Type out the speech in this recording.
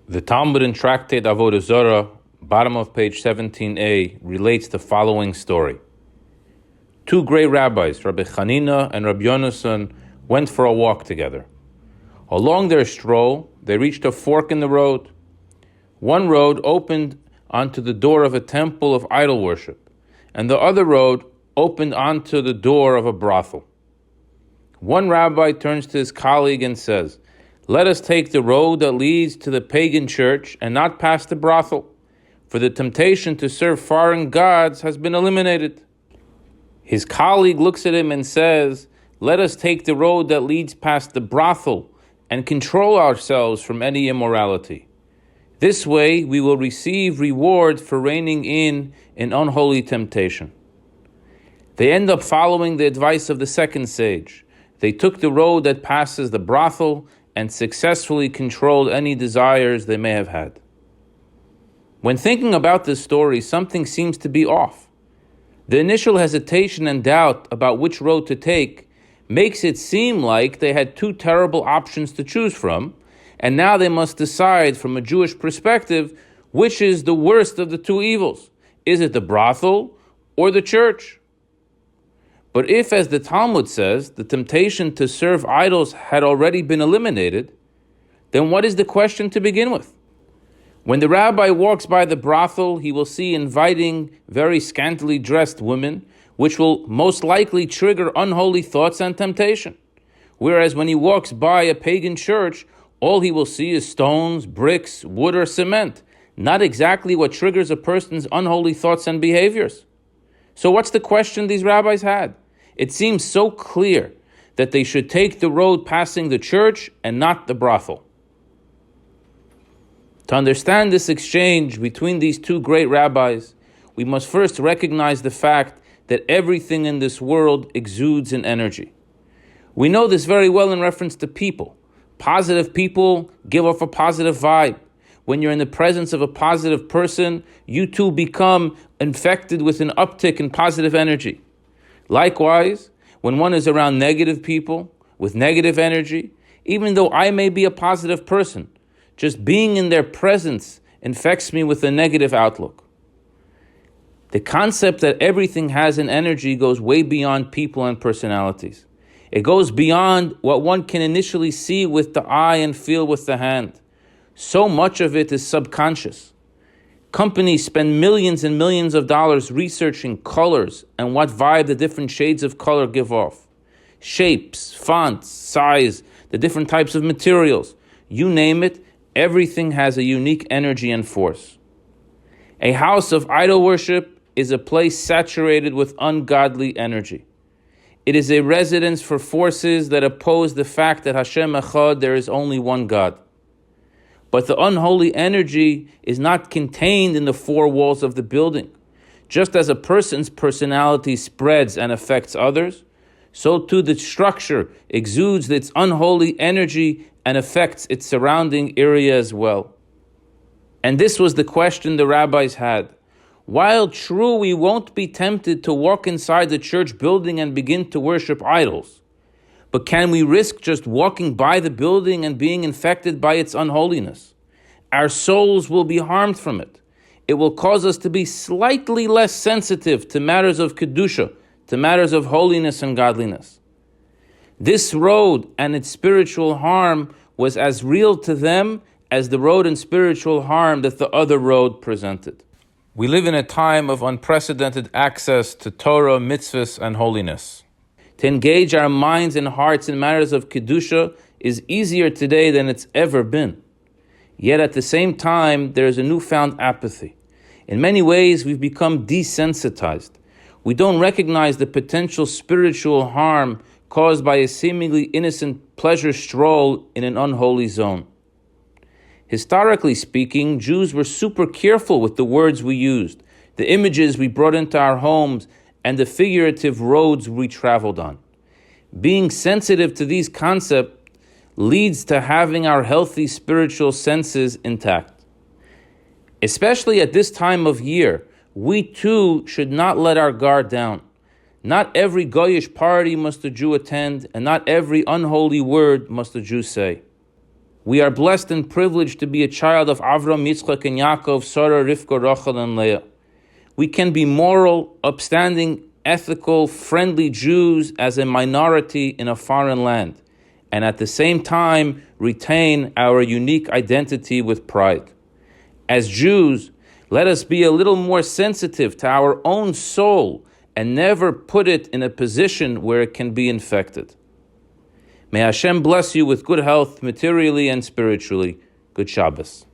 The Talmud in Tractate Avodah Zarah, bottom of page 17a, relates the following story. Two great rabbis, Rabbi Chanina and Rabbi Yonasan, went for a walk together. Along their stroll, they reached a fork in the road. One road opened onto the door of a temple of idol worship, and the other road opened onto the door of a brothel. One rabbi turns to his colleague and says, "Let us take the road that leads to the pagan church and not pass the brothel, for the temptation to serve foreign gods has been eliminated." His colleague looks at him and says, "Let us take the road that leads past the brothel and control ourselves from any immorality. This way we will receive reward for reining in an unholy temptation." They end up following the advice of the second sage. They took the road that passes the brothel and successfully controlled any desires they may have had. When thinking about this story, something seems to be off. The initial hesitation and doubt about which road to take makes it seem like they had two terrible options to choose from, and now they must decide from a Jewish perspective which is the worst of the two evils. Is it the brothel or the church? But if, as the Talmud says, the temptation to serve idols had already been eliminated, then what is the question to begin with? When the rabbi walks by the brothel, he will see inviting, very scantily dressed women, which will most likely trigger unholy thoughts and temptation. Whereas when he walks by a pagan church, all he will see is stones, bricks, wood, or cement, not exactly what triggers a person's unholy thoughts and behaviors. So what's the question these rabbis had? It seems so clear that they should take the road passing the church and not the brothel. To understand this exchange between these two great rabbis, we must first recognize the fact that everything in this world exudes an energy. We know this very well in reference to people. Positive people give off a positive vibe. When you're in the presence of a positive person, you too become infected with an uptick in positive energy. Likewise, when one is around negative people with negative energy, even though I may be a positive person, just being in their presence infects me with a negative outlook. The concept that everything has an energy goes way beyond people and personalities. It goes beyond what one can initially see with the eye and feel with the hand. So much of it is subconscious. Companies spend millions and millions of dollars researching colors and what vibe the different shades of color give off. Shapes, fonts, size, the different types of materials. You name it, everything has a unique energy and force. A house of idol worship is a place saturated with ungodly energy. It is a residence for forces that oppose the fact that Hashem Echad, there is only one God. But the unholy energy is not contained in the four walls of the building. Just as a person's personality spreads and affects others, so too the structure exudes its unholy energy and affects its surrounding area as well. And this was the question the rabbis had. While true, we won't be tempted to walk inside the church building and begin to worship idols, but can we risk just walking by the building and being infected by its unholiness? Our souls will be harmed from it. It will cause us to be slightly less sensitive to matters of kedusha, to matters of holiness and godliness. This road and its spiritual harm was as real to them as the road and spiritual harm that the other road presented. We live in a time of unprecedented access to Torah, mitzvahs, and holiness. To engage our minds and hearts in matters of kedusha is easier today than it's ever been. Yet at the same time, there is a newfound apathy. In many ways, we've become desensitized. We don't recognize the potential spiritual harm caused by a seemingly innocent pleasure stroll in an unholy zone. Historically speaking, Jews were super careful with the words we used, the images we brought into our homes, and the figurative roads we traveled on. Being sensitive to these concepts leads to having our healthy spiritual senses intact. Especially at this time of year, we too should not let our guard down. Not every goyish party must a Jew attend, and not every unholy word must a Jew say. We are blessed and privileged to be a child of Avram, Yitzchak, and Yaakov, Sarah, Rivka, Rachel, and Leah. We can be moral, upstanding, ethical, friendly Jews as a minority in a foreign land, and at the same time retain our unique identity with pride. As Jews, let us be a little more sensitive to our own soul and never put it in a position where it can be infected. May Hashem bless you with good health, materially and spiritually. Good Shabbos.